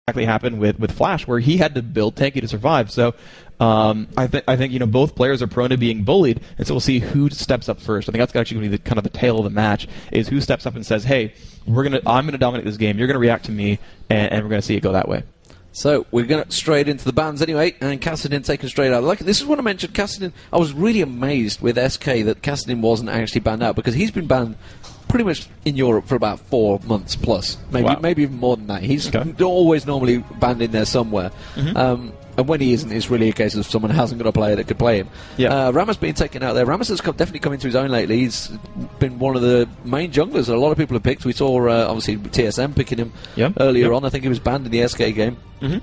exactly happened with Flash, where he had to build tanky to survive. So I think both players are prone to being bullied, and so we'll see who steps up first. I think that's actually going to be kind of the tail of the match, is who steps up and says, "Hey, I'm gonna dominate this game. You're gonna react to me, and we're gonna see it go that way." So we're going straight into the bans anyway, and Cassidy taken straight out. Like, this is what I mentioned. Cassidy, I was really amazed with SK that Cassidy wasn't actually banned out, because he's been banned pretty much in Europe for about 4 months plus, maybe even more than that. He's always normally banned in there somewhere. And when he isn't, it's really a case of someone hasn't got a player that could play him. Yeah. Ramos being taken out there. Ramos has definitely come into his own lately. He's been one of the main junglers that a lot of people have picked. We saw, obviously, TSM picking him earlier on. I think he was banned in the SK game. And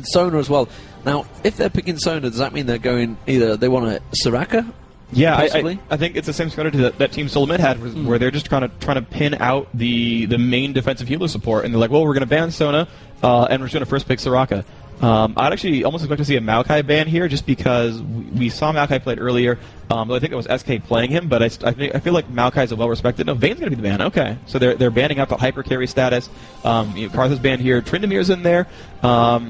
Sona as well. Now, if they're picking Sona, does that mean they're going either they want a Soraka? Yeah, I think it's the same strategy that Team Solomid had, where they're just trying to pin out the main defensive healer support, and they're like, well, we're going to ban Sona, and we're just going to first pick Soraka. I'd actually almost expect to see a Maokai ban here, just because we saw Maokai played earlier. Though I think it was SK playing him, but I feel like Maokai is a well-respected. No, Vayne's going to be the ban. Okay, so they're banning out the hyper carry status. Karthus banned here. Tryndamere's in there. There are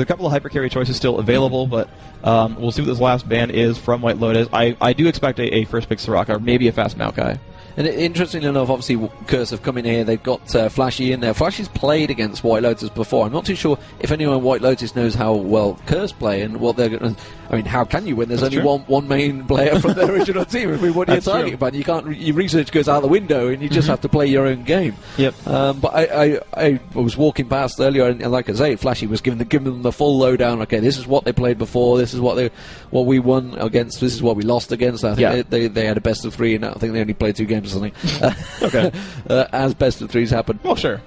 a couple of hyper carry choices still available, but we'll see what this last ban is from White Lotus. I do expect a first pick Soraka, or maybe a fast Maokai. And interestingly enough, obviously, Curse have come in here. They've got Flashy in there. Flashy's played against White Lotus before. I'm not too sure if anyone in White Lotus knows how well Curse play and what they're going to... I mean, how can you when there's only one main player from the original team? I mean, what are you targeting about? You can't... Your research goes out the window and you just have to play your own game. Yep. But I was walking past earlier, and like I say, Flashy was giving them the full lowdown. Okay, this is what they played before. This is what we won against. This is what we lost against. I think they had a best of 3, and I think they only played 2 games or something. Okay. As best of 3s happen. Well, sure.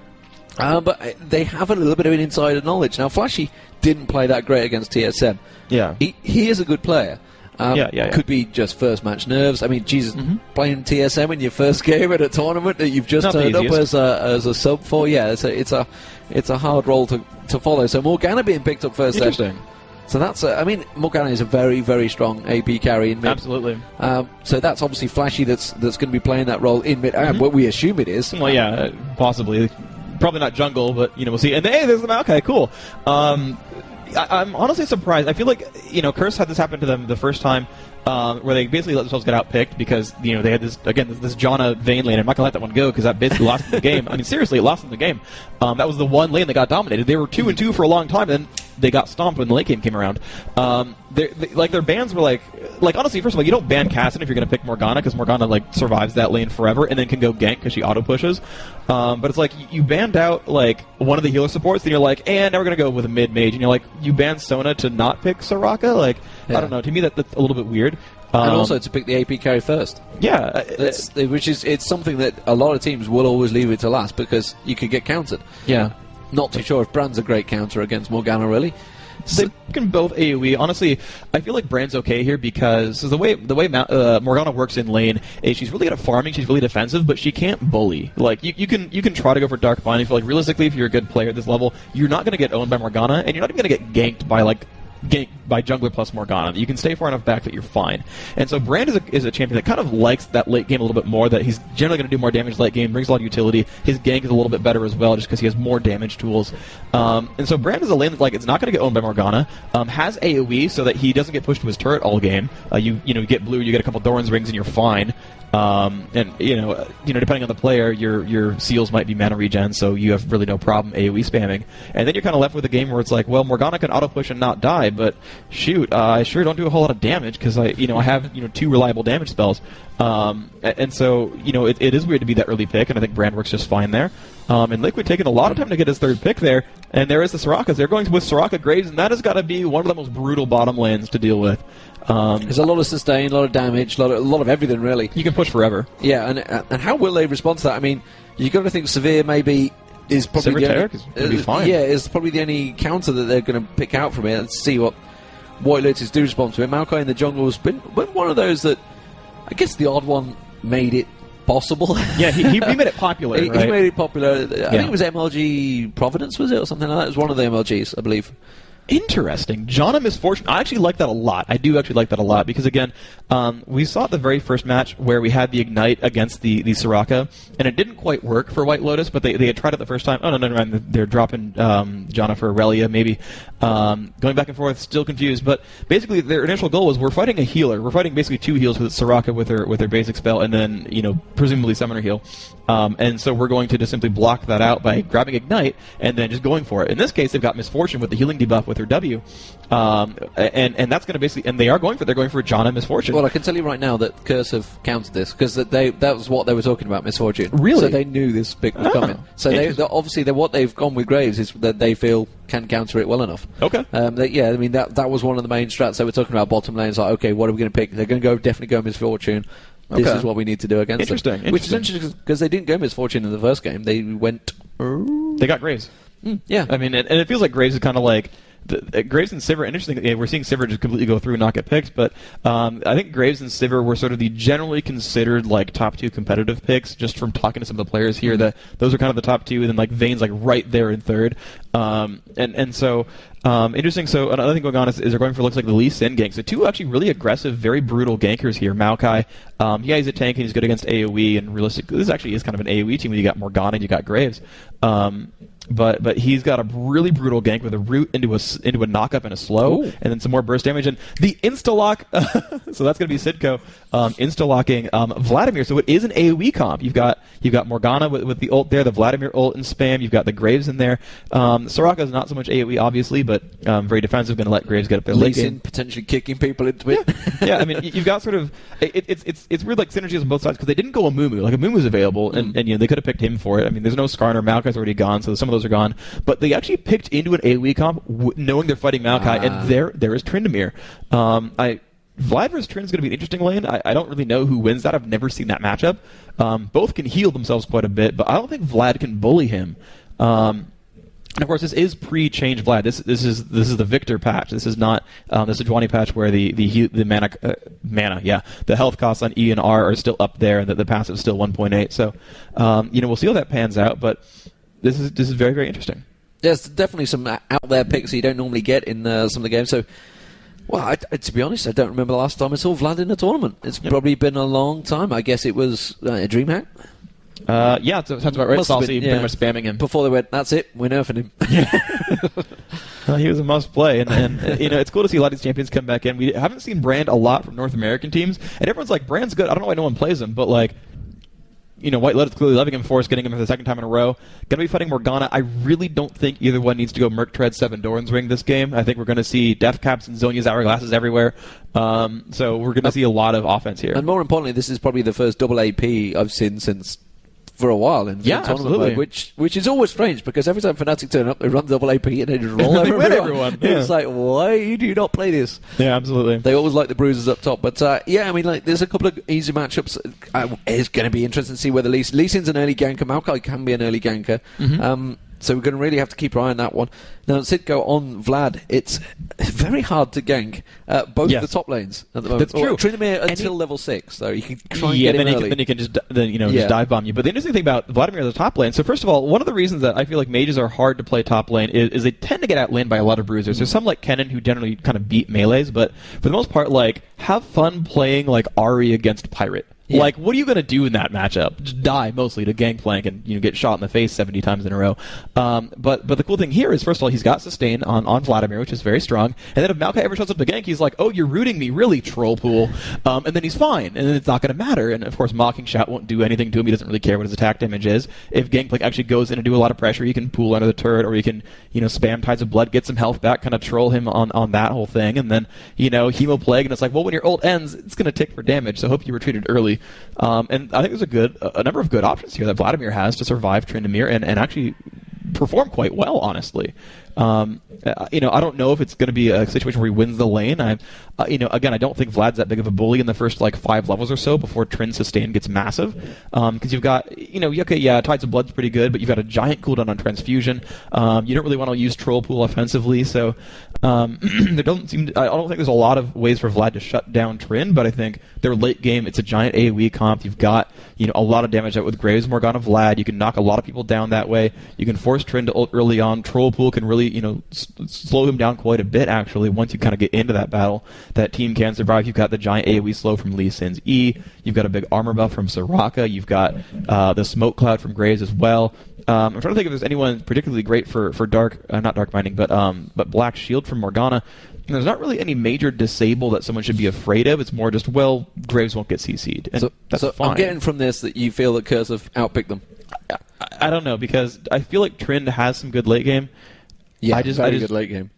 But they have a little bit of an insider knowledge. Now, Flashy didn't play that great against TSM. Yeah. He is a good player. Could be just first match nerves. I mean, Jesus, playing TSM in your first game at a tournament that you've just turned up as a sub for, it's a hard role to follow. So Morgana being picked up first. Interesting. So that's, Morgana is a very, very strong AP carry in mid. Absolutely. So that's obviously Flashy that's going to be playing that role in mid. What we assume it is. Well, yeah, possibly. Probably not jungle, but, we'll see. And hey, there's the Maokai, cool. I'm honestly surprised. I feel like, Curse had this happen to them the first time, where they basically let themselves get outpicked because, they had this Janna Vayne lane. I'm not going to let that one go because that basically lost them the game. I mean, seriously, it lost them the game. That was the one lane that got dominated. They were 2-2 for a long time, and then they got stomped when the late game came around. Their bans were like honestly, first of all, you don't ban Cassin if you're going to pick Morgana, because Morgana survives that lane forever and then can go gank because she auto pushes. But it's like you banned out one of the healer supports, then you're like, and now we're going to go with a mid mage, and you're like, you banned Sona to not pick Soraka. I don't know. To me, that's a little bit weird. And also to pick the AP carry first. Yeah. It's something that a lot of teams will always leave it to last because you could get countered. Yeah. Not too sure if Brand's a great counter against Morgana, really. They can both AoE. Honestly, I feel like Brand's okay here because the way Morgana works in lane is she's really good at farming, she's really defensive, but she can't bully. You can try to go for Dark Bind. I feel like realistically, if you're a good player at this level, you're not going to get owned by Morgana, and you're not even going to get ganked by jungler plus Morgana. You can stay far enough back that you're fine. And so Brand is a champion that kind of likes that late game a little bit more, that he's generally going to do more damage late game, brings a lot of utility. His gank is a little bit better as well, just because he has more damage tools. And so Brand is a lane that it's not going to get owned by Morgana, has AoE so that he doesn't get pushed to his turret all game. You get blue, you get a couple Doran's rings, and you're fine. And depending on the player, your seals might be mana regen, so you have really no problem AoE spamming. And then you're kind of left with a game where it's like, well, Morgana can auto push and not die, but shoot, I sure don't do a whole lot of damage because I have 2 reliable damage spells. And so it is weird to be that early pick, and I think Brand works just fine there. And Liquid taking a lot of time to get his third pick there, and there is the Sorakas. They're going with Soraka Graves, and that has got to be one of the most brutal bottom lanes to deal with. There's a lot of sustain, a lot of damage, a lot of everything, really. You can push forever. Yeah, and how will they respond to that? I mean, you've got to think Severe maybe is probably be fine. Yeah, is probably the only counter that they're going to pick out from it. Let's see what White Lotus do respond to it. Maokai in the jungle has been one of those that, I guess the odd one made it possible. Yeah, he made it popular. He made it popular. I think it was MLG Providence, was it, or something like that? It was one of the MLGs, I believe. Interesting. Jana Misfortune. I actually like that a lot. I do actually like that a lot because, again, we saw it the very first match where we had the Ignite against the Soraka, and it didn't quite work for White Lotus, but they had tried it the first time. Oh, no, they're dropping Jana for Aurelia, maybe. Going back and forth, still confused. But basically, their initial goal was we're fighting a healer. We're fighting basically 2 heals with Soraka with her basic spell, and then, presumably Summoner heal. And so we're going to just simply block that out by grabbing Ignite and then just going for it. In this case, they've got Misfortune with the healing debuff with her W, and that's going to basically, and they are going for, they're going for Jana Misfortune. Well, I can tell you right now that Curse have countered this because that was what they were talking about, Misfortune. Really? So they knew this pick was coming. So obviously what they've gone with Graves is that they feel can counter it well enough. Okay. That was one of the main strats they were talking about. Bottom lane is like, okay, what are we going to pick? They're going to definitely go Misfortune. This is what we need to do against them. Which is interesting because they didn't go Misfortune in the first game. They went. They got Graves. Yeah. I mean, and it feels like Graves is kind of like. Graves and Sivir, interesting. We're seeing Sivir just completely go through and not get picked, but I think Graves and Sivir were sort of the generally considered like top 2 competitive picks. Just from talking to some of the players here, that those are kind of the top 2, and then like Vayne's like right there in third. And so interesting. So another thing going on is they're going for looks like the Lee Sin gank. So 2 actually really aggressive, very brutal gankers here. Maokai, he's a tank and he's good against AoE, and realistically, this actually is kind of an AoE team when you got Morgana and you got Graves. But he's got a really brutal gank with a root into a knock-up and a slow, and then some more burst damage. And the insta-lock, so that's going to be Sidco insta-locking Vladimir. So it is an AoE comp. You've got Morgana with the ult there, the Vladimir ult and spam. You've got the Graves in there. Soraka is not so much AoE, obviously, but very defensive, going to let Graves get up there late game. Potentially kicking people into it. Yeah, I mean, you've got sort of... It's weird, like, synergies on both sides, because they didn't go Amumu. Like, Amumu's available, and they could have picked him for it. I mean, there's no Skarner. Maokai's already gone, so some of those are gone. But they actually picked into an AoE comp knowing they're fighting Maokai, and there is Tryndamere. Vlad versus Trin is going to be an interesting lane. I don't really know who wins that. I've never seen that matchup. Both can heal themselves quite a bit, but I don't think Vlad can bully him. And of course, this is pre-change Vlad. This is the Victor patch. This is not the Sejuani patch where the the health costs on E and R are still up there, and the passive is still 1.8. So we'll see how that pans out, but. This is very, very interesting. There's definitely some out there picks you don't normally get in some of the games. So, well, to be honest, I don't remember the last time I saw Vlad in a tournament. It's probably been a long time. I guess it was a DreamHack. Yeah, sounds about right. Saucy pretty much spamming him. Before they went, that's it, we're nerfing him. He was a must-play, and it's cool to see a lot of these champions come back in. We haven't seen Brand a lot from North American teams, and everyone's like, Brand's good. I don't know why no one plays him, but like... White Lotus clearly loving him for us, getting him for the second time in a row. Going to be fighting Morgana. I really don't think either one needs to go Merc Tread 7 Doran's Ring this game. I think we're going to see Death Caps and Zonia's Hourglasses everywhere. So we're going to see a lot of offense here. And more importantly, this is probably the first double AP I've seen since for a while in tournament mode, which is always strange because every time Fnatic turn up, they run double AP and they just roll over everyone. Yeah. It's like, why do you not play this? Yeah, absolutely. They always like the bruisers up top, but I mean, like, there's a couple of easy matchups. It's going to be interesting to see whether Lee Sin's an early ganker. Maokai can be an early ganker. Mm-hmm. So we're going to really have to keep our eye on that one. Now, Sidco on Vlad, it's very hard to gank both the top lanes at the moment. That's true. Tryndamere until level 6, so you can try and get him early. Then he can just dive bomb you. But the interesting thing about Vladimir as a top lane, so first of all, one of the reasons that I feel like mages are hard to play top lane is they tend to get outlaned by a lot of bruisers. There's some like Kennen who generally kind of beat melees, but for the most part, like, have fun playing like Ahri against Pirate. Yeah. Like, what are you going to do in that matchup? Just die, mostly, to Gangplank and get shot in the face 70 times in a row. But the cool thing here is, first of all, he's got sustain on Vladimir, which is very strong. And then if Maokai ever shows up to gank, he's like, oh, you're rooting me, really, troll pool. And then he's fine, and then it's not going to matter. And, of course, Mocking Shout won't do anything to him. He doesn't really care what his attack damage is. If Gangplank actually goes in and do a lot of pressure, he can pool under the turret, or he can, spam Tides of Blood, get some health back, kind of troll him on that whole thing. And then, Hemo Plague, and it's like, well, when your ult ends, it's going to tick for damage, so hope you retreated early. And I think there's a number of good options here that Vladimir has to survive Tryndamere and actually perform quite well, honestly. I don't know if it's going to be a situation where he wins the lane. Again, I don't think Vlad's that big of a bully in the first 5 levels or so before Trin sustain gets massive. Because you've got, Tides of Blood's pretty good, but you've got a giant cooldown on Transfusion. You don't really want to use Troll Pool offensively, so there doesn't seem. I don't think there's a lot of ways for Vlad to shut down Trin, but I think their late game, it's a giant AoE comp. You've got a lot of damage out with Graves, Morgana, Vlad. You can knock a lot of people down that way. You can force force Trin to ult early on. Troll Pool can really, slow him down quite a bit, actually, once you kind of get into that battle. That team can survive. You've got the giant AoE slow from Lee Sin's E. You've got a big armor buff from Soraka. You've got the smoke cloud from Graves as well. I'm trying to think if there's anyone particularly great for not Dark Binding, but Black Shield from Morgana. And there's not really any major disable that someone should be afraid of. It's more just, Graves won't get CC'd. And that's fine. I'm getting from this that you feel that Curse have outpicked them. I don't know, because I feel like Trin has some good late game. Yeah, very good late game.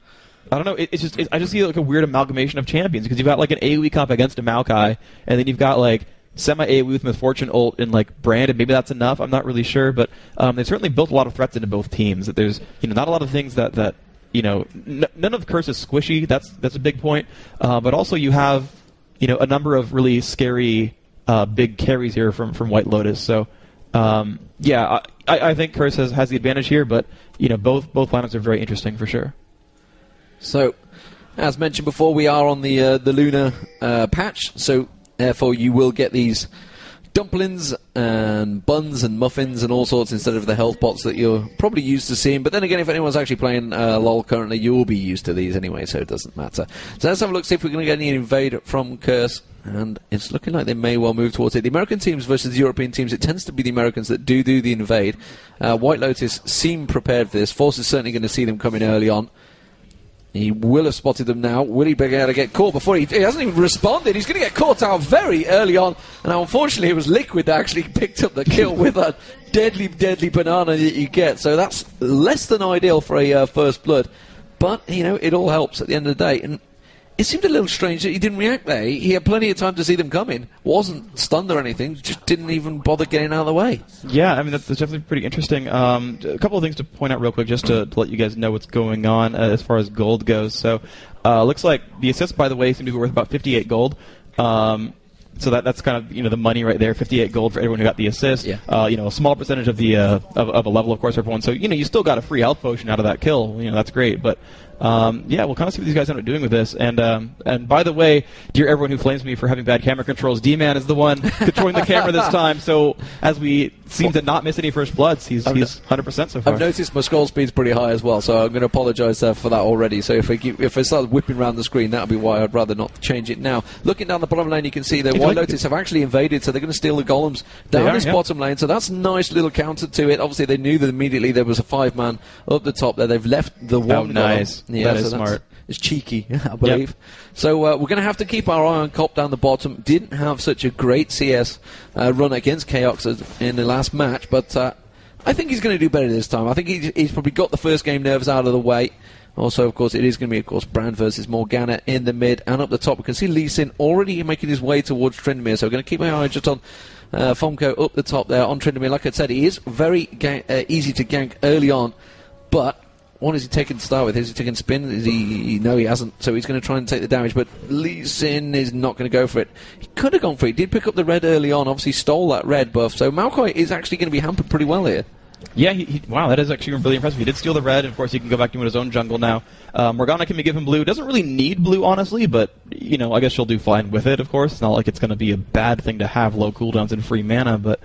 I don't know. I just see like a weird amalgamation of champions, because you've got like an AoE comp against a Maokai, and then you've got like semi-AoE with Misfortune ult and like Brand, and maybe that's enough. I'm not really sure, but they certainly built a lot of threats into both teams. That there's not a lot of things that none of the Curse is squishy. That's a big point. But also you have a number of really scary big carries here from White Lotus. So I think Curse has the advantage here, but both lineups are very interesting for sure. So, as mentioned before, we are on the Lunar patch, so therefore you will get these dumplings and buns and muffins and all sorts instead of the health pots that you're probably used to seeing. But then again, if anyone's actually playing LoL currently, you'll be used to these anyway, so it doesn't matter. So let's have a look, see if we're going to get any invade from Curse. And it's looking like they may well move towards it. The American teams versus the European teams, it tends to be the Americans that do the invade. White Lotus seem prepared for this. Force is certainly going to see them coming early on. He will have spotted them now. Will he be able to get caught before he hasn't even responded? He's going to get caught out very early on. And unfortunately, it was Liquid that actually picked up the kill with a deadly, deadly banana that you get. So that's less than ideal for a first blood. But, it all helps at the end of the day. And it seemed a little strange that he didn't react there. He had plenty of time to see them coming. Wasn't stunned or anything. Just didn't even bother getting out of the way. Yeah, I mean, that's definitely pretty interesting. A couple of things to point out real quick, just to let you guys know what's going on as far as gold goes. So, looks like the assists, by the way, seem to be worth about 58 gold. So that's kind of the money right there, 58 gold for everyone who got the assist. Yeah. A small percentage of the of a level, of course, for everyone. So you still got a free health potion out of that kill. That's great. But we'll kind of see what these guys end up doing with this. And by the way, dear everyone who flames me for having bad camera controls, D-Man is the one controlling the camera this time. So as we seem to not miss any first bloods, he's 100% so far. I've noticed my scroll speed's pretty high as well, so I'm going to apologise for that already. So if I start whipping around the screen, that'll be why I'd rather not change it now. Looking down the bottom lane, you can see that White Lotus have actually invaded, so they're going to steal the golems down this bottom lane. So that's a nice little counter to it. Obviously, they knew that immediately there was a 5-man up the top there. They've left the one. Nice. Yeah, that is smart. It's cheeky, I believe. Yep. So we're going to have to keep our eye on Cop down the bottom. Didn't have such a great CS run against Chaos in the last match, but I think he's going to do better this time. I think he's probably got the first game nerves out of the way. Also, of course, it is going to be, Brand versus Morgana in the mid. And up the top, we can see Lee Sin already making his way towards Tryndamere. So we're going to keep my eye just on Fomko up the top there on Tryndamere. Like I said, he is very easy to gank early on, but what is he taking to start with? Is he taking spin? No, he hasn't. So he's going to try and take the damage, but Lee Sin is not going to go for it. He could have gone for it. He did pick up the red early on, obviously stole that red buff. So Maokai is actually going to be hampered pretty well here. Yeah, wow, that is actually really impressive. He did steal the red, and of course he can go back to his own jungle now. Morgana can give him blue. Doesn't really need blue, honestly, but, I guess she'll do fine with it, of course. It's not like it's going to be a bad thing to have low cooldowns and free mana, but,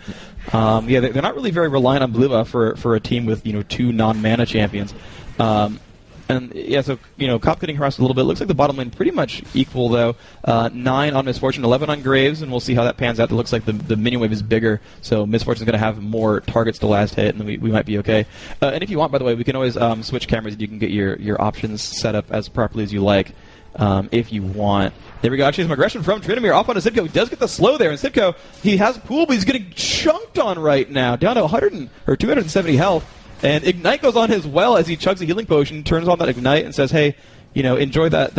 they're not really very reliant on blue buff for a team with, 2 non-mana champions. So Cop getting harassed a little bit. Looks like the bottom lane pretty much equal, though. 9 on Misfortune, 11 on Graves, and we'll see how that pans out. It looks like the minion wave is bigger, so Misfortune's going to have more targets to last hit, and we might be okay. And if you want, by the way, we can always switch cameras, and you can get your options set up as properly as you like, if you want. There we go. Actually, some aggression from Tryndamere off on Sitco. He does get the slow there, and Sitco, he has pool, but he's getting chunked on right now, down to 270 health. And Ignite goes on his well as he chugs a healing potion, turns on that Ignite, and says, hey, enjoy that,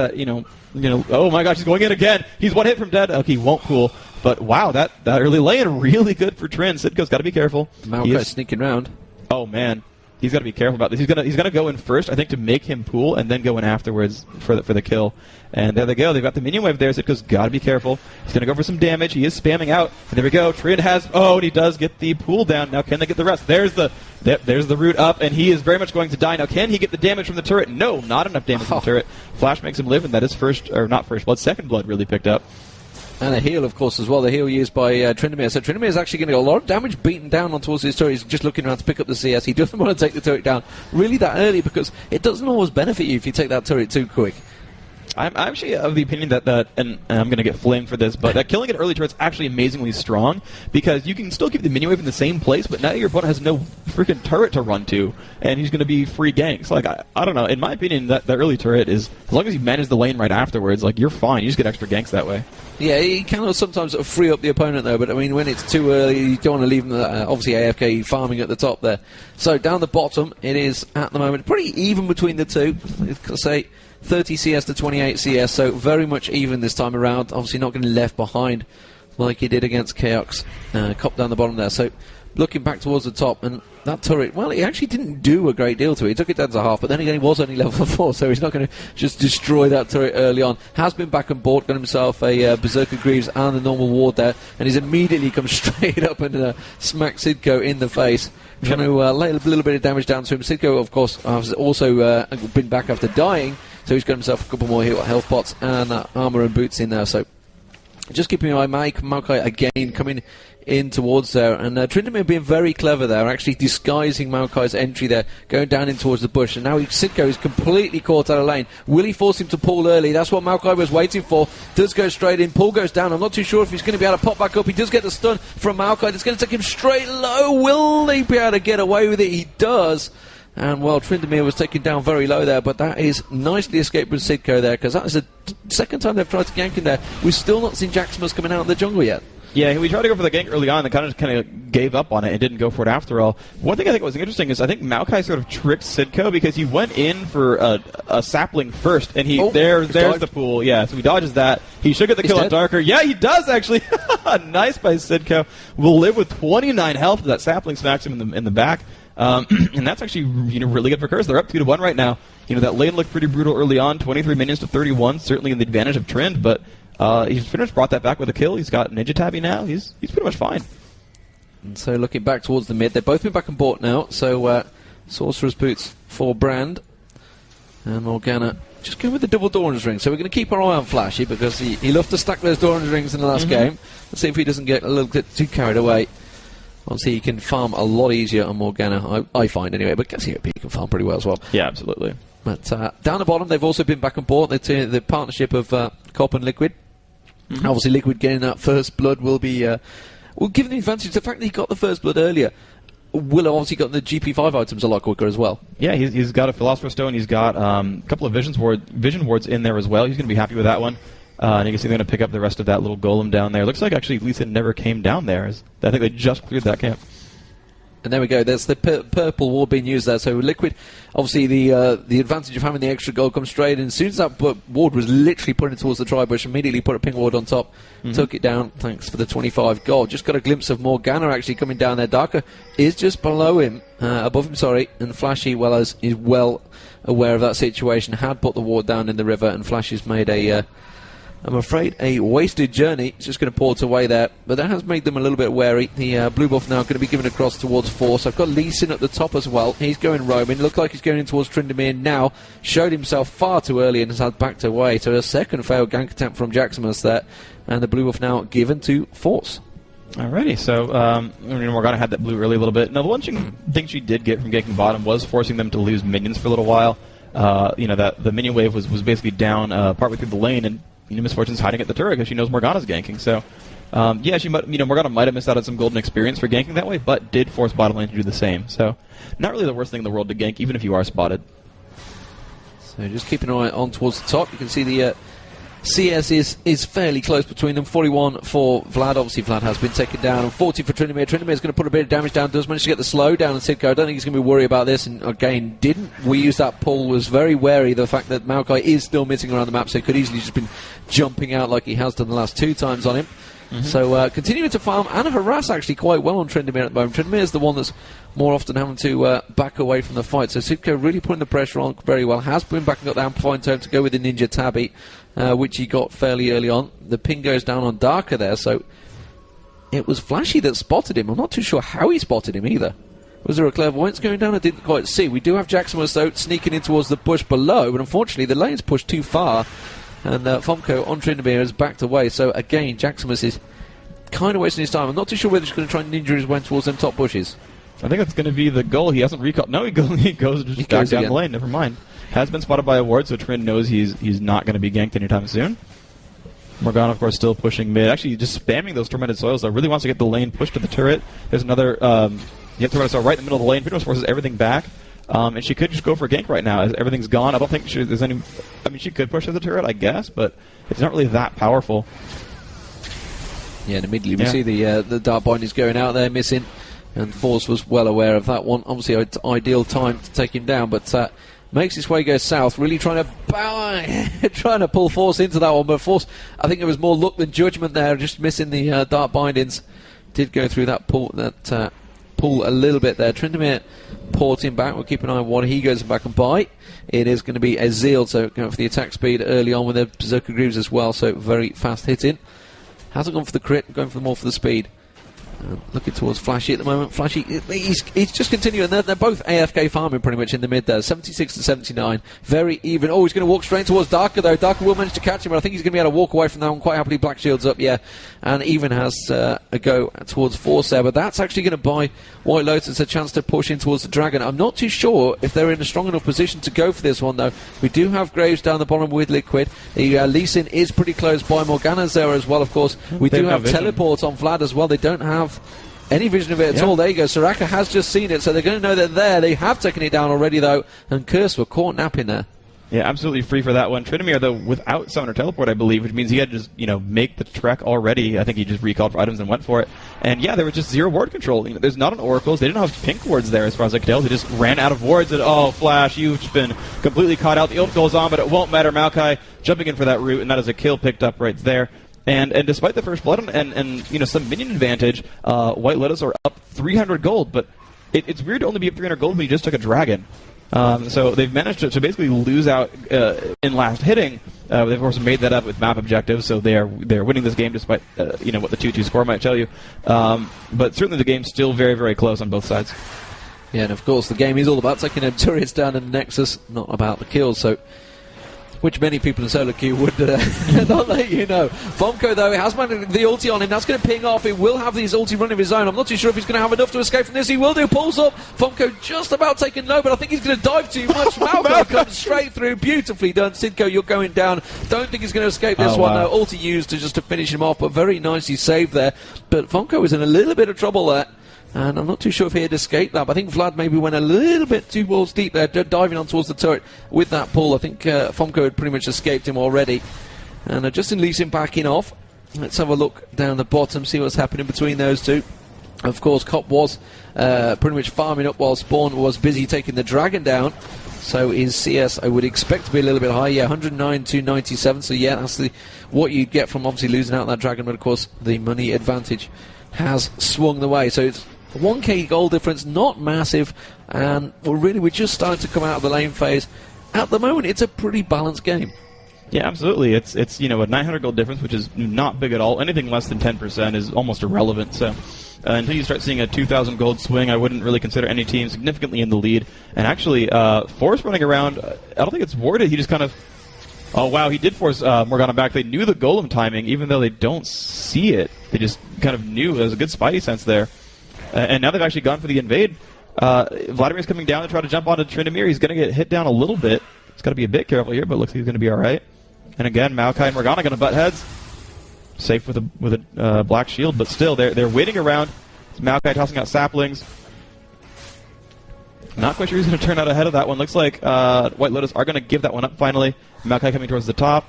oh my gosh, he's going in again. He's one hit from dead. Okay, he won't cool. But wow, that early lane, really good for Trin. Sitco's got to be careful. Maokai sneaking around. Oh, man. He's got to be careful about this. He's gonna go in first, I think, to make him pool, and then go in afterwards for the kill. And there they go. They've got the minion wave there. Sitco's got to be careful. He's gonna go for some damage. He is spamming out. And there we go. Trin has. Oh, and he does get the pool down. Now can they get the rest? There's the root up, and he is very much going to die. Now can he get the damage from the turret? No, not enough damage from the turret. Flash makes him live, and that is second blood really picked up. And a heal, of course, as well. The heal used by Tryndamere. So Tryndamere is actually going to get a lot of damage beaten down on towards his turret. He's just looking around to pick up the CS. He doesn't want to take the turret down really that early because it doesn't always benefit you if you take that turret too quick. I'm actually of the opinion that and I'm going to get flamed for this, but that killing an early turret's actually amazingly strong because you can still keep the minion wave in the same place, but now your opponent has no freaking turret to run to, and he's going to be free ganks. Like, I don't know. In my opinion, that early turret is, as long as you manage the lane right afterwards, like, you're fine. You just get extra ganks that way. Yeah, you can sometimes sort of free up the opponent, though, but I mean, when it's too early, you don't want to leave them, obviously, AFK farming at the top there. So, down the bottom, it is, at the moment, pretty even between the two. Let's say 30 CS to 28 CS, so very much even this time around. Obviously, not getting left behind like he did against Chaos. Cop down the bottom there. So, looking back towards the top, and that turret, well, he actually didn't do a great deal to it. He took it down to half, but then again, he was only level 4, so he's not going to just destroy that turret early on. Has been back and bought, got himself a Berserker Greaves and the normal ward there, and he's immediately come straight up and smacked Sidco in the face. Trying to lay a little bit of damage down to him. Sidco, of course, has also been back after dying, so he's got himself a couple more health pots and armor and boots in there. So just keeping an eye, Maokai again coming in towards there, and Tryndamere being very clever there, actually disguising Maokai's entry there, going down in towards the bush, and now Sidco is completely caught out of lane. Will he force him to pull early? That's what Maokai was waiting for. Does go straight in, pull goes down. I'm not too sure if he's going to be able to pop back up. He does get the stun from Maokai. It's going to take him straight low. Will he be able to get away with it? He does. And, well, Tryndamere was taken down very low there, but that is nicely escaped with Sidco there, because that is the second time they've tried to gank him there. We've still not seen Jaximus coming out of the jungle yet. Yeah, we tried to go for the gank early on, and kind of gave up on it and didn't go for it after all. One thing I think was interesting is I think Maokai sort of tricked Sidco because he went in for a sapling first, and there's the pool. Yeah, so he dodges that. He should get the kill on Darker. Yeah, he does actually. Nice by Sidco. Will live with 29 health. That sapling smacks him in the back. And that's actually really good for Curse. They're up 2-1 right now. That lane looked pretty brutal early on, 23 minions to 31, certainly in the advantage of Trynd, but he's pretty much brought that back with a kill. He's got Ninja Tabby now. He's pretty much fine. And so looking back towards the mid, they've both been back and bought now. So Sorcerer's Boots for Brand, and Morgana just going with the double Doran's Ring. So we're going to keep our eye on Flashy because he loved to stack those Doran's Rings in the last game. Let's see if he doesn't get a little bit too carried away. Obviously, he can farm a lot easier on Morgana, I find anyway, but Cassiopeia can farm pretty well as well. Yeah, absolutely. But down the bottom, they've also been back and bought. The partnership of Cop and Liquid. Obviously, Liquid getting that first blood will be will give the advantage. The fact that he got the first blood earlier will have obviously got the GP5 items a lot quicker as well. Yeah, he's got a Philosopher's Stone. He's got a couple of Vision Wards in there as well. He's going to be happy with that one. And you can see they're going to pick up the rest of that little golem down there. Looks like actually Lisa never came down there. I think they just cleared that camp. And there we go. There's the purple ward being used there. So Liquid, obviously the advantage of having the extra gold comes straight in. As soon as that ward was literally putting towards the tri-bush, immediately put a pink ward on top, took it down. Thanks for the 25 gold. Just got a glimpse of Morgana actually coming down there. Darker is just below him, above him, sorry. And Flashy, is well aware of that situation. Had put the ward down in the river, and Flashy's made I'm afraid a wasted journey. It's just going to port away there, but that has made them a little bit wary. The blue buff now going to be given across towards Force. I've got Lee Sin at the top as well. He's going roaming. Looked like he's going in towards Tryndamere now. Showed himself far too early and has had backed away. So a second failed gank attempt from Jaximus there, and the blue buff now given to Force. Alrighty, so Morgana had that blue early a little bit. Now the one thing she did get from ganking bottom was forcing them to lose minions for a little while. That the minion wave was basically down partway through the lane, and Miss Fortune's hiding at the turret because she knows Morgana's ganking. So, Morgana might have missed out on some golden experience for ganking that way, but did force bottom lane to do the same. So, not really the worst thing in the world to gank, even if you are spotted. So, just keep an eye on towards the top. You can see the CS is fairly close between them. 41 for Vlad. Obviously, Vlad has been taken down. And 40 for Tryndamere. Tryndamere is going to put a bit of damage down. Does manage to get the slow down on Sidco. I don't think he's going to be worried about this. And again, didn't we use that pull? Was very wary of the fact that Maokai is still missing around the map, so he could easily just been jumping out like he has done the last 2 times on him. So continuing to farm and harass actually quite well on Tryndamere at the moment. Tryndamere is the one that's more often having to back away from the fight. So Sidco really putting the pressure on very well. Has been backing up the amplifying tone to go with the Ninja Tabby, which he got fairly early on. The ping goes down on Darker there, so it was Flashy that spotted him. I'm not too sure how he spotted him either. Was there a clairvoyance going down? I didn't quite see. We do have Jaximus though sneaking in towards the bush below, but unfortunately the lane's pushed too far. And Fomko on Tryndamere has backed away. So again, Jaximus is kind of wasting his time. I'm not too sure whether he's going to try and ninja his way towards them top bushes. I think that's going to be the goal. He hasn't recalled. No, he goes just back down the lane. Never mind. Has been spotted by a ward, so Trin knows he's not going to be ganked anytime soon. Morgana, of course, still pushing mid. Actually, just spamming those tormented soils, though. Really wants to get the lane pushed to the turret. There's another... you have tormented soil right in the middle of the lane. Pretty much forces everything back. And she could just go for a gank right now, as everything's gone. I don't think there's any... I mean, she could push to the turret, I guess, but it's not really that powerful. Yeah, and immediately we see the Dark Bindings going out there, missing. And Force was well aware of that one. Obviously, it's ideal time to take him down, but makes his way go south, really trying to pull Force into that one. But Force, I think it was more luck than judgment there, just missing the Dark Bindings. Did go through that pull a little bit there. Tryndamere porting back. We'll keep an eye on what he goes back and bite. It is going to be Ezreal, so going for the attack speed early on with the Berserker Greaves as well, so very fast hitting. Hasn't gone for the crit, going for more for the speed. Looking towards Flashy at the moment. Flashy, he's just continuing. They're both AFK farming pretty much in the mid there. 76 to 79. Very even. Oh, he's going to walk straight towards Darker, though. Darker will manage to catch him, but I think he's going to be able to walk away from that one quite happily. Black Shield's up, yeah. And even has a go towards Force there, but that's actually going to buy White Lotus a chance to push in towards the Dragon. I'm not too sure if they're in a strong enough position to go for this one, though. We do have Graves down the bottom with Liquid. Lee Sin is pretty close by. Morgana's there as well, of course. We do have teleports on Vlad as well. They don't have any vision of it at all. There you go. Soraka has just seen it, so they're going to know they're there. They have taken it down already, though, and Curse were caught napping there. Yeah, absolutely free for that one. Tryndamere, though, without Summoner Teleport, I believe, which means he had to just, make the trek already. I think he just recalled for items and went for it. And yeah, there was just zero ward control. There's not an Oracles. They didn't have pink wards there, as far as I could tell. They just ran out of wards. And, oh, Flash, you've just been completely caught out. The ult goes on, but it won't matter. Maokai jumping in for that root, and that is a kill picked up right there. And despite the first blood and some minion advantage, White Lotus are up 300 gold. But it's weird to only be up 300 gold when you just took a dragon. So they've managed to basically lose out in last hitting. They've of course made that up with map objectives, so they're winning this game despite what the 2-2 score might tell you. But certainly the game's still very, very close on both sides. Yeah, and of course the game is all about taking them turrets down in the Nexus, not about the kills. So, which many people in solo queue would not let you know. Fomko, though, has managed the ulti on him. That's going to ping off. He will have these ulti running of his own. I'm not too sure if he's going to have enough to escape from this. He will do. Pulls up. Fomko just about taken low, but I think he's going to dive too much. Malco comes straight through. Beautifully done. Sidko, you're going down. Don't think he's going to escape this one. Wow. Ulti used just to finish him off, but very nicely saved there. But Fomko is in a little bit of trouble there. And I'm not too sure if he had escaped that, but I think Vlad maybe went a little bit too balls deep there, diving on towards the turret with that pull. I think Fomko had pretty much escaped him already. And Justin leaves him backing off. Let's have a look down the bottom, see what's happening between those two. Of course, Cop was pretty much farming up while Spawn was busy taking the dragon down. So in CS, I would expect to be a little bit high. Yeah, 109 to 97. So yeah, that's what you'd get from obviously losing out that dragon. But of course, the money advantage has swung the way. So it's 1k gold difference, not massive, and we're just starting to come out of the lane phase. At the moment, it's a pretty balanced game. Yeah, absolutely. It's a 900 gold difference, which is not big at all. Anything less than 10% is almost irrelevant. So until you start seeing a 2,000 gold swing, I wouldn't really consider any team significantly in the lead. And actually, Force running around, I don't think it's warded. He just kind of... Oh, wow, he did force Morgana back. They knew the golem timing, even though they don't see it. They just kind of knew. There was a good spidey sense there. And now they've actually gone for the invade. Vladimir's coming down to try to jump onto Tryndamere. He's going to get hit down a little bit. He's got to be a bit careful here, but looks like he's going to be all right. And again, Maokai and Morgana going to butt heads. Safe with a black shield, but still, they're waiting around. It's Maokai tossing out saplings. Not quite sure who's going to turn out ahead of that one. Looks like White Lotus are going to give that one up finally. Maokai coming towards the top.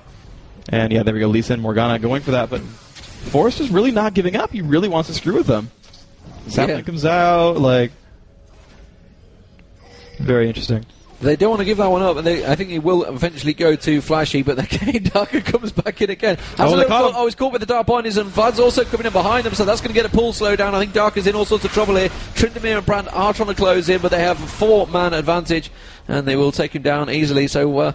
And yeah, there we go. Lee Sin, Morgana going for that, but Forrest is really not giving up. He really wants to screw with them. Sapling comes out, very interesting. They don't want to give that one up, and I think he will eventually go to Flashy, but again, Darker comes back in again. He's caught with the Dark Binders, and Vlad's also coming in behind him, so that's going to get a pull slow down. I think Darker's in all sorts of trouble here. Tryndamere and Brand are trying to close in, but they have a 4-man advantage, and they will take him down easily, so...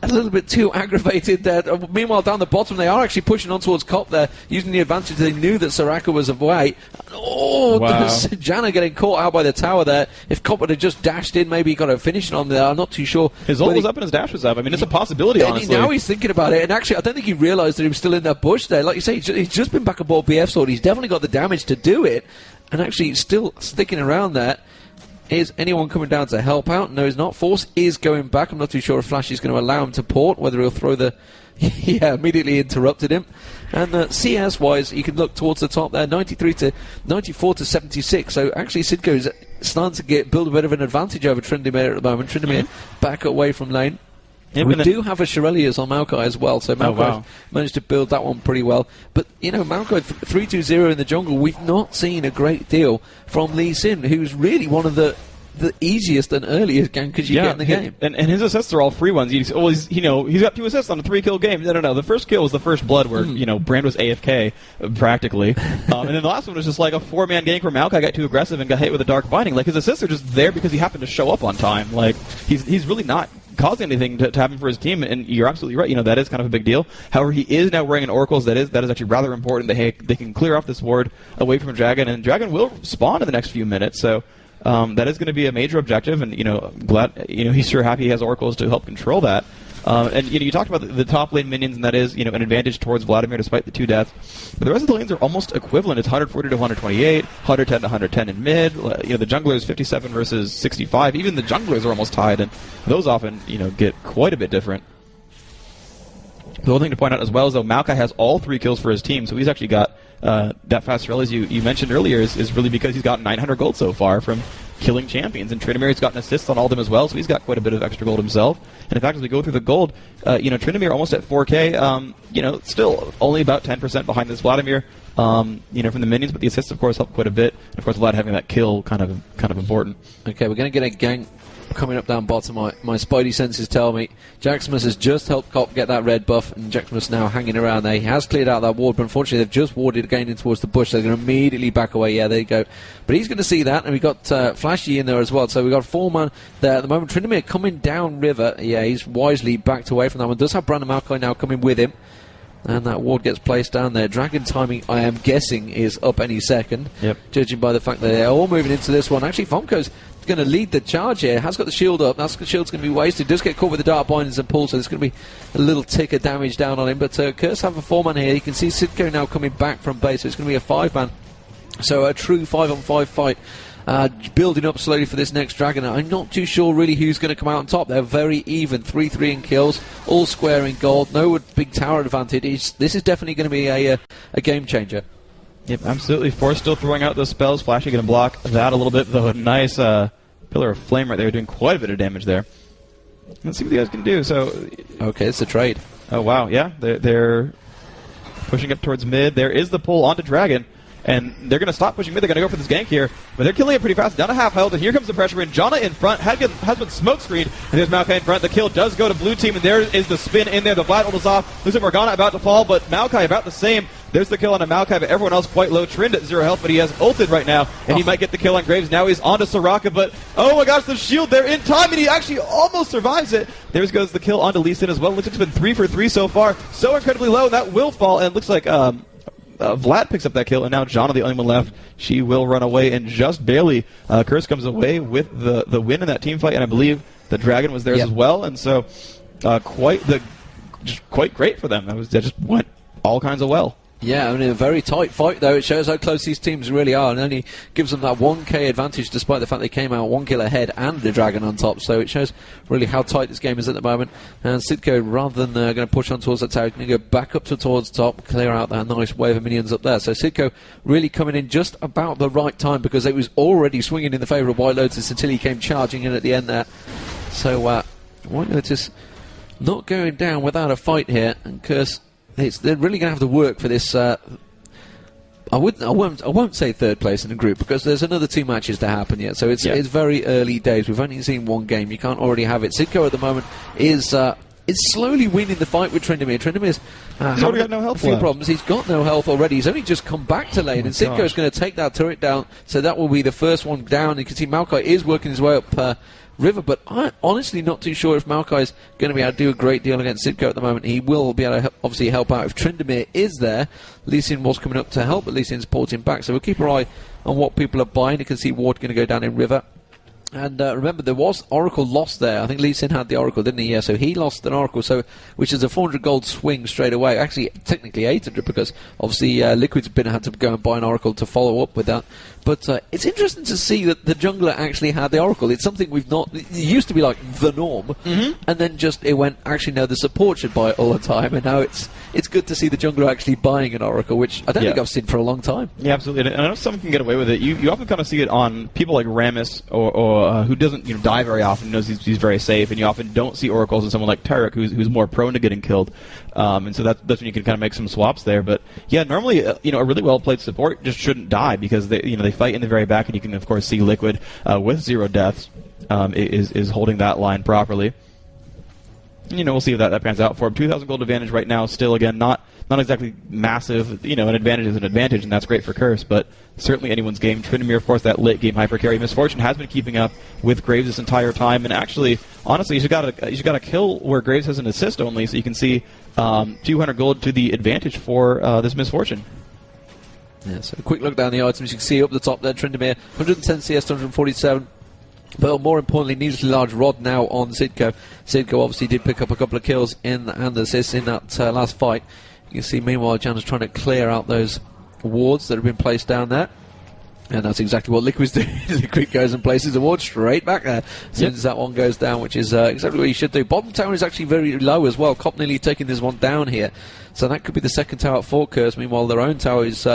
a little bit too aggravated there. Meanwhile, down the bottom, they are actually pushing on towards Cop there, using the advantage. They knew that Soraka was away. Oh, wow. Jana getting caught out by the tower there. If Cop would have just dashed in, maybe he got a finish on there. I'm not too sure. His ult was up and his dash was up. I mean, it's a possibility, honestly. Now he's thinking about it, and actually, I don't think he realised that he was still in that bush there. Like you say, he's just been back aboard BF Sword. He's definitely got the damage to do it, and actually still sticking around there. Is anyone coming down to help out? No, he's not. Force is going back. I'm not too sure if Flash is going to allow him to port, whether he'll throw the... yeah, immediately interrupted him. And CS-wise, you can look towards the top there, 94 to 76. So actually, Sidco is starting to build a bit of an advantage over Tryndamere at the moment. Tryndamere back away from lane. We do have a Shirelius on Maokai as well, so Maokai managed to build that one pretty well. But, you know, Maokai 3-2-0 in the jungle, we've not seen a great deal from Lee Sin, who's really one of the easiest and earliest gankers you get in the game. And his assists are all free ones. He's got 2 assists on a 3-kill game. No. The first kill was the first blood where, Brand was AFK, practically. And then the last one was just like a 4-man gank where Maokai got too aggressive and got hit with a Dark Binding. Like, his assists are just there because he happened to show up on time. Like, he's really not causing anything to happen for his team, and you're absolutely right. That is kind of a big deal. However, he is now wearing an Oracle's. That is actually rather important. They can clear off this ward away from Dragon, and Dragon will spawn in the next few minutes. So that is going to be a major objective, and glad he's sure happy he has Oracles to help control that. And you talked about the top lane minions, and that is an advantage towards Vladimir despite the 2 deaths. But the rest of the lanes are almost equivalent. It's 140 to 128, 110 to 110 in mid. The jungler is 57 versus 65. Even the junglers are almost tied, and those often get quite a bit different. The other thing to point out as well is though Maokai has all 3 kills for his team, so he's actually got that fast rel as you mentioned earlier is really because he's got 900 gold so far from killing champions, and Tryndamare's gotten assists on all of them as well, so he's got quite a bit of extra gold himself. And in fact, as we go through the gold, Tryndamere almost at 4K, still only about 10% behind this Vladimir, from the minions, but the assists, of course, help quite a bit. And of course, Vlad having that kill kind of important. Okay, we're going to get a gank coming up down bottom. My spidey senses tell me Jaximus has just helped Cop get that red buff, and Jaximus now hanging around there. He has cleared out that ward, but unfortunately they've just warded again in towards the bush. They're going to immediately back away. Yeah, there you go. But he's going to see that, and we've got Flashy in there as well. So we've got 4-man there at the moment. Tryndamere coming down river. Yeah, he's wisely backed away from that one. Does have Brandon Maokai now coming with him. And that ward gets placed down there. Dragon timing, I am guessing, is up any second. Yep. Judging by the fact that they're all moving into this one. Actually, Fomko's going to lead the charge here. Has got the shield up. That shield's going to be wasted. Does get caught with the dark bindings and pulls, so there's going to be a little tick of damage down on him. But Curse have a 4-man here. You can see Sidco now coming back from base, so it's going to be a 5-man. So a true 5-on-5 fight. Building up slowly for this next Dragon. I'm not too sure really who's going to come out on top. They're very even, 3-3 in kills, all square in gold, no big tower advantage. This is definitely going to be a game changer. Yep, absolutely. Force still throwing out those spells. Flashy going to block that a little bit, though. A nice pillar of flame right there, doing quite a bit of damage there. Let's see what the guys can do. So, okay, it's a trade. Oh wow, yeah, they're pushing up towards mid. There is the pull onto Dragon. And they're going to stop pushing mid. They're going to go for this gank here. But they're killing it pretty fast. Down to half health. And here comes the pressure in. Janna in front. Has been smoke screened. And there's Maokai in front. The kill does go to blue team. And there is the spin in there. The Vlad ult is off. Looks like Morgana about to fall. But Maokai about the same. There's the kill on a Maokai. But everyone else quite low. Trynd at 0 health. But he has ulted right now. And he might get the kill on Graves. Now he's onto Soraka. But oh my gosh, the shield there in time. And he actually almost survives it. There goes the kill onto Lee Sin as well. Looks like it's been 3 for 3 so far. So incredibly low. And that will fall. And it looks like Vlad picks up that kill, and now Janna, the only one left. She will run away, and just barely Curse comes away with the win in that team fight, and I believe the Dragon was theirs as well, and so quite great for them. That just went all kinds of well. Yeah, I mean, a very tight fight, though. It shows how close these teams really are, and only gives them that 1k advantage, despite the fact they came out 1 kill ahead and the Dragon on top. So it shows really how tight this game is at the moment. And Sidco, rather than going to push on towards that tower, going to go back up towards top, clear out that nice wave of minions up there. So Sidco really coming in just about the right time, because it was already swinging in the favour of White Lotus until he came charging in at the end there. So White Lotus not going down without a fight here, and Curse, they're really going to have to work for this. I won't say third place in the group, because there's another 2 matches to happen yet. So it's very early days. We've only seen 1 game. You can't already have it. Sidco at the moment is slowly winning the fight with Tryndamere. Tryndamere's already got no health. A few problems. He's got no health already. He's only just come back to lane, and Sidco's going to take that turret down. So that will be the first one down. You can see Maokai is working his way up River, but I'm honestly not too sure if Maokai's going to be able to do a great deal against Sidco at the moment. He will be able to obviously help out if Tryndamere is there. Lee Sin was coming up to help, but Lee Sin's porting back, so we'll keep our eye on what people are buying. You can see Ward going to go down in River. And remember, there was Oracle lost there. I think Lee Sin had the Oracle, didn't he? Yeah, so he lost an Oracle, which is a 400 gold swing straight away. Actually, technically 800, because obviously Liquid's had to go and buy an Oracle to follow up with that. But it's interesting to see that the jungler actually had the Oracle. It's something we've not... It used to be like the norm, and then just it went, actually, no, the support should buy it all the time, and now it's good to see the jungler actually buying an Oracle, which I don't think I've seen for a long time. Yeah, absolutely. And I know some can get away with it. You often kind of see it on people like Rammus, or who doesn't die very often, knows he's very safe, and you often don't see Oracles in someone like Tarek, who's more prone to getting killed. And so that's when you can kind of make some swaps there. But yeah, normally a really well played support just shouldn't die, because they fight in the very back, and you can of course see Liquid with 0 deaths is holding that line properly. We'll see if that pans out for him. 2,000 gold advantage right now. Still, again, not exactly massive. An advantage is an advantage, and that's great for Curse, but certainly anyone's game. Tryndamere, of course, that late game hyper carry. Misfortune has been keeping up with Graves this entire time, and actually, honestly, you got to kill where Graves has an assist only, so you can see 200 gold to the advantage for this Misfortune. Yeah, so a quick look down the items. You can see up the top there, Tryndamere, 110 CS, 147. But more importantly, needlessly large rod now on Sidco. Sidco obviously did pick up a couple of kills and assists in that last fight. You can see, meanwhile, Jan is trying to clear out those wards that have been placed down there. And that's exactly what Liquid's doing. Liquid goes and places a ward straight back there as soon as that one goes down, which is exactly what you should do. Bottom tower is actually very low as well. Cop nearly taking this one down here. So that could be the second tower at Fort Curse. Meanwhile, their own tower is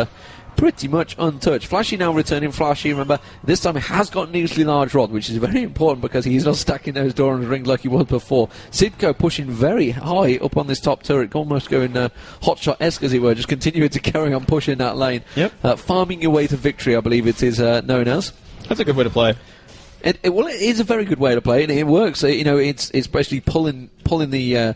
pretty much untouched. Flashy now returning. Flashy, remember, this time he has got an needlessly large rod, which is very important because he's not stacking those Doran's rings like he was before. Sidco pushing very high up on this top turret, almost going hotshot-esque, as it were, just continuing to carry on pushing that lane. Yep. Farming your way to victory, I believe it is known as. That's a good way to play. Well, it is a very good way to play, and it works. It's basically pulling the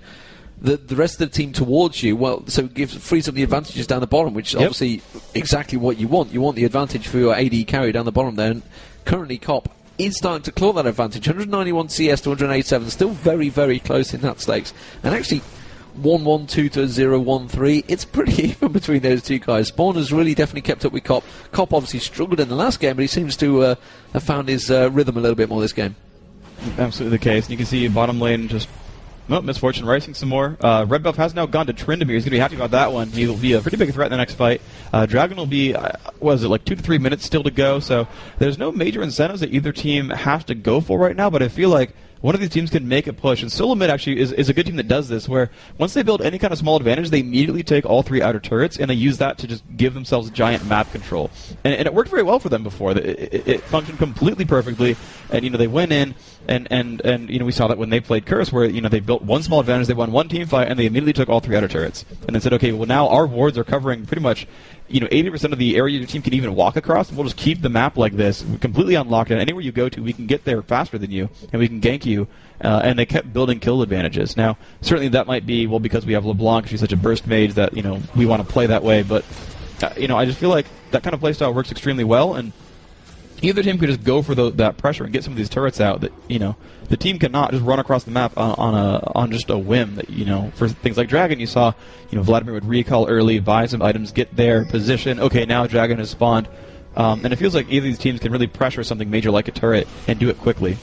rest of the team towards you, so it frees up the advantages down the bottom, which is obviously exactly what you want. You want the advantage for your AD carry down the bottom there, and currently Cop is starting to claw that advantage. 191 CS to 187, still very, very close in that stakes. And actually, 1-1-2 to 0-1-3, it's pretty even between those two guys. Spawn has really definitely kept up with Cop. Cop obviously struggled in the last game, but he seems to have found his rhythm a little bit more this game. Absolutely the case. And you can see bottom lane just... Misfortune rising some more. Red buff has now gone to Tryndamere. He's going to be happy about that one. He'll be a pretty big threat in the next fight. Dragon will be, like 2 to 3 minutes still to go, so there's no major incentives that either team has to go for right now, but I feel like one of these teams can make a push. And Sulamid actually is a good team that does this, where once they build any kind of small advantage, they immediately take all 3 outer turrets, and they use that to just give themselves giant map control. And it worked very well for them before. It functioned completely perfectly, and they went in, and we saw that when they played Curse, where they built one small advantage, they won one team fight, and they immediately took all 3 outer turrets. And then said, okay, well now our wards are covering pretty much 80% of the area your team can even walk across, and we'll just keep the map like this, completely unlocked, and anywhere you go to, we can get there faster than you, and we can gank you, and they kept building kill advantages. Now, certainly that might be, because we have LeBlanc, she's such a burst mage that, we want to play that way, but, I just feel like that kind of playstyle works extremely well, and either team could just go for that pressure and get some of these turrets out that, the team cannot just run across the map on just a whim. That, for things like Dragon, you saw, Vladimir would recall early, buy some items, get their position. Okay, now Dragon has spawned. And it feels like either of these teams can really pressure something major like a turret and do it quickly.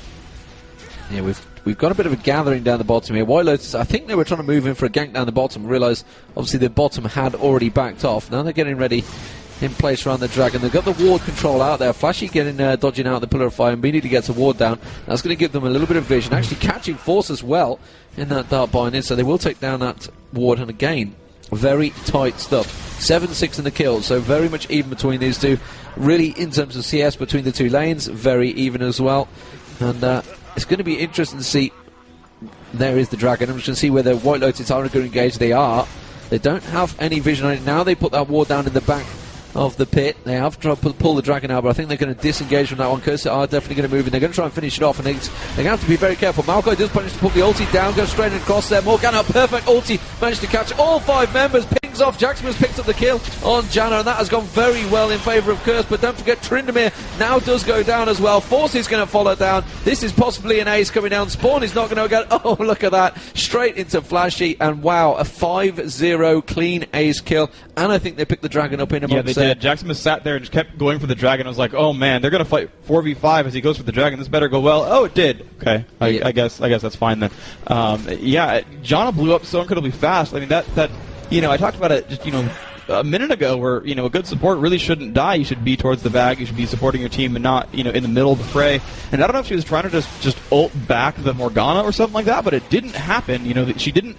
Yeah, we've got a bit of a gathering down the bottom here. White Lotus, I think they were trying to move in for a gank down the bottom. Realised, obviously, the bottom had already backed off. Now they're getting ready in place around the Dragon. They've got the ward control out there. Flashy getting dodging out the Pillar of Fire, and Beanie gets a ward down. That's going to give them a little bit of vision. Actually catching Force as well in that dark binding, so they will take down that ward. And again, very tight stuff. 7-6 in the kills, so very much even between these two. Really, in terms of CS between the two lanes, very even as well. And it's going to be interesting to see. There is the Dragon. I'm just going to see whether White Lotus are going to engage. They are. They don't have any vision on it. Now they put that ward down in the back of the pit. They have tried to pull the dragon out, but I think they're going to disengage from that one. Curse are definitely going to move in. They're going to try and finish it off, and they're going to have to be very careful. Malkoy does manage to put the ulti down, goes straight across there. Morgana, perfect ulti, managed to catch all 5 members. Pings off. Jackson's picked up the kill on Janna, and that has gone very well in favour of Curse. But don't forget, Tryndamere now does go down as well. Force is going to follow down. This is possibly an ace coming down. Spawn is not going to get. Oh, look at that! Straight into Flashy, and wow, a 5-0 clean ace kill. And I think they picked the dragon up in amongst. Yeah, they did. Jackson sat there and just kept going for the dragon. I was like, oh man, they're going to fight 4v5 as he goes for the dragon. This better go well. Oh, it did. Okay, I guess that's fine then. Yeah, Janna blew up so incredibly fast. I mean, that I talked about it just a minute ago, where a good support really shouldn't die. You should be towards the bag. You should be supporting your team and not in the middle of the fray. And I don't know if she was trying to just ult back the Morgana or something like that, but it didn't happen. She didn't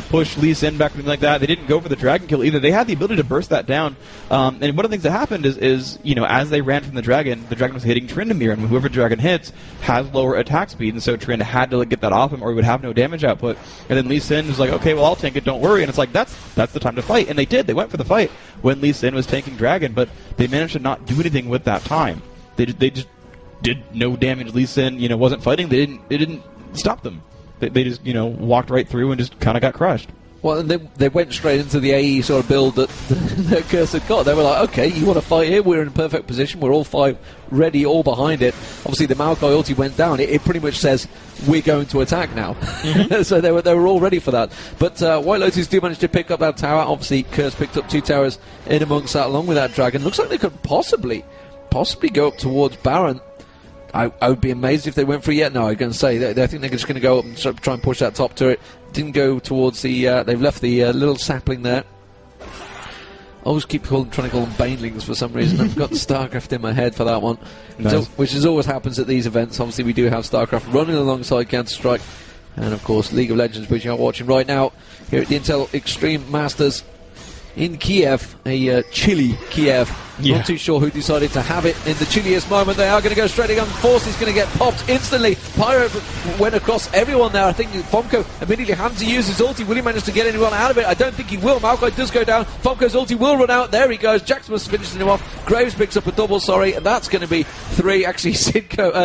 push Lee Sin back or anything like that. They didn't go for the dragon kill either. They had the ability to burst that down. And one of the things that happened is as they ran from the dragon was hitting Tryndamere, and whoever dragon hits has lower attack speed, and so Trynd had to get that off him, or he would have no damage output. And then Lee Sin was like, okay, well, I'll tank it, don't worry. And it's like, that's the time to fight. And they did. They went for the fight when Lee Sin was tanking dragon, but they managed to not do anything with that time. They just did no damage. Lee Sin wasn't fighting. They didn't stop them. They just walked right through and just kind of got crushed. Well, and they went straight into the AE sort of build that Curse had got. They were like, okay, you want to fight here? We're in a perfect position. We're all 5 ready, all behind it. Obviously, the Malkoy ulti went down. It pretty much says, we're going to attack now. Mm-hmm. So they were all ready for that. But White Lotus do manage to pick up that tower. Obviously, Curse picked up 2 towers in amongst that, along with that dragon. Looks like they could possibly go up towards Baron. I would be amazed if they went for it yet. No, I'm going to say, I think they're just going to go up and try and push that top turret. Didn't go towards the... they've left the little sapling there. I always keep trying to call them banelings for some reason. I've got StarCraft in my head for that one. Nice. So, which is always happens at these events. Obviously, we do have StarCraft running alongside Counter-Strike. And, of course, League of Legends, which you are watching right now here at the Intel Extreme Masters in Kiev, a chilly Kiev. Yeah. Not too sure who decided to have it in the chilliest moment. They are going to go straight again. Force is going to get popped instantly. Pyro went across everyone there. I think Fomko immediately had to use his ulti. Will he manage to get anyone out of it? I don't think he will. Malkoy does go down. Fomko's ulti will run out. There he goes. Jacksmus finishing him off. Graves picks up a double, and that's going to be 3. Actually,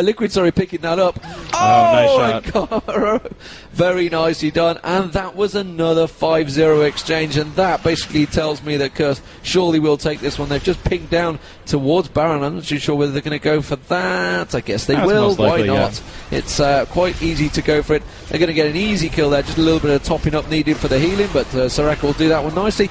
Liquid, picking that up. Nice shot. God. Very nicely done. And that was another 5-0 exchange, and that basically tells me that Curse surely will take this one. They've just pinged down towards Baron. I'm not too sure whether they're going to go for that. I guess they will. Why not? Yeah. It's quite easy to go for it. They're going to get an easy kill there. Just a little bit of topping up needed for the healing, but Soraka will do that one nicely.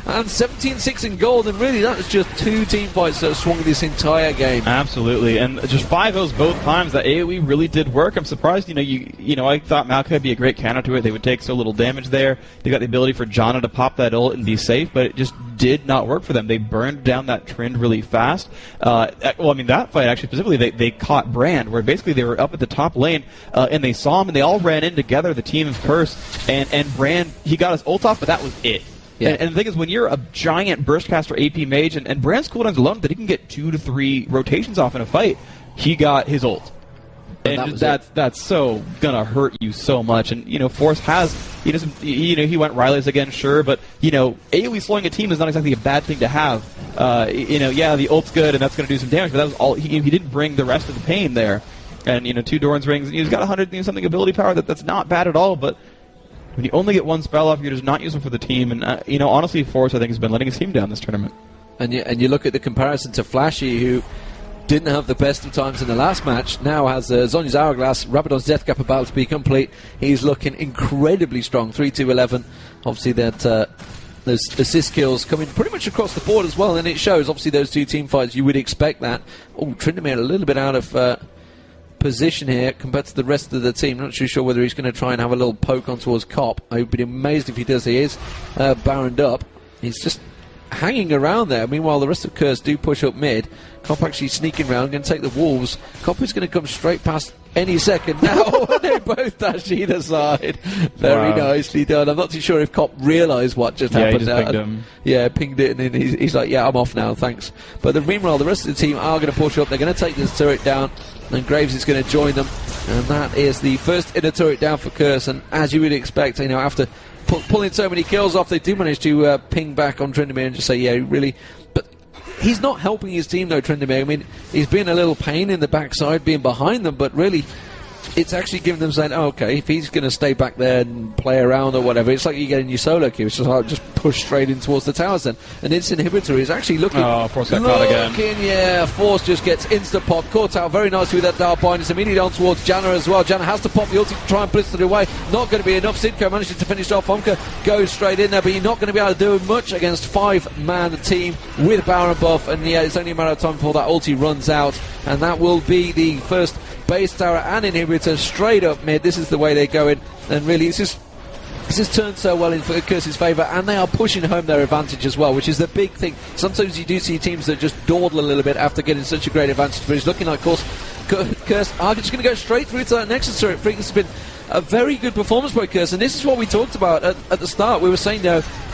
And 17-6 in gold, and really that was just 2 team fights that swung this entire game. Absolutely, and just 5-0s both times. That AoE really did work. I'm surprised, I thought Malkoy would be a great counter to it. They would take so little damage there. They got the ability for Janna to pop that ult and be safe, but it just did not work for them. They burned down that trend really fast. That fight actually specifically, they caught Brand, where basically they were up at the top lane, and they saw him, and they all ran in together, the team of Curse, and Brand, he got his ult off, but that was it. Yeah. And the thing is, when you're a giant burstcaster AP mage, and Brand's cooldowns alone, that he can get 2 to 3 rotations off in a fight, he got his ult. And that's so gonna hurt you so much. And Force has he went Riley's again, sure, but AoE slowing a team is not exactly a bad thing to have. The ult's good and that's gonna do some damage, but that was all he didn't bring the rest of the pain there. And 2 Doran's rings, he's got 100 something ability power. That's not bad at all, but when you only get 1 spell off, you're just not useful for the team. And honestly, Force I think has been letting his team down this tournament. And you look at the comparison to Flashy, who didn't have the best of times in the last match, now has Zonya's Hourglass, Rabadon's Death Cap about to be complete. He's looking incredibly strong, 3-2-11. Obviously that there's assist kills coming pretty much across the board as well, and it shows. Obviously those 2 team fights, you would expect that. Oh, Tryndamere a little bit out of position here compared to the rest of the team. Not too sure whether he's going to try and have a little poke on towards Cop. I would be amazed if he does. He is Baroned up. He's just hanging around there. Meanwhile, the rest of Curse do push up mid. Cop actually sneaking around, going to take the Wolves. Cop is going to come straight past any second now. They both dash either side. Very nicely done. I'm not too sure if Cop realised what just happened. He just pinged him. Yeah, pinged it, and then he's like, yeah, I'm off now, thanks. But meanwhile, the rest of the team are going to push up. They're going to take this turret down, and Graves is going to join them. And that is the first inner turret down for Curse. And as you would expect, after pulling so many kills off, they do manage to ping back on Tryndamere and just say, yeah, really. But He's not helping his team, though, Trendemir. I mean, he's been a little pain in the backside being behind them, but really, it's actually giving them saying, oh, okay, if he's going to stay back there and play around or whatever, it's like you get in your solo queue. It's just like, just push straight in towards the towers then. And its inhibitor is actually looking... Oh, Force got caught again. Yeah, Force just gets insta-pop. Caught out very nicely with that Dark Bind. It's immediately on towards Janna as well. Janna has to pop the ulti to try and blitz it away. Not going to be enough. Sidco manages to finish off. Omka goes straight in there, but you're not going to be able to do much against 5-man team with Baron buff. And yeah, it's only a matter of time before that ulti runs out. And that will be the first base tower and inhibitor straight up mid. This is the way they're going, and really this has turned so well in Curse's favour, and they are pushing home their advantage as well, which is the big thing. Sometimes you do see teams that just dawdle a little bit after getting such a great advantage, but it's looking like, of course, Curse are just going to go straight through to that Nexus turret. I think this has been a very good performance by Curse, and this is what we talked about at the start. We were saying,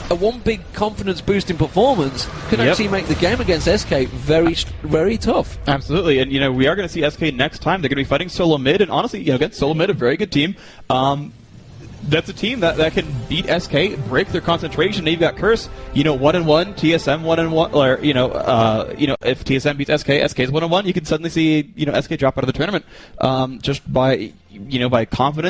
a one big confidence boost in performance could actually make the game against SK very, very tough. Absolutely, and we are going to see SK next time. They're going to be fighting solo mid, and honestly, against solo mid, a very good team. That's a team that can beat SK, break their concentration. Now you've got Curse, 1-1, TSM 1-1, or if TSM beats SK's 1-1, you can suddenly see SK drop out of the tournament just by confidence.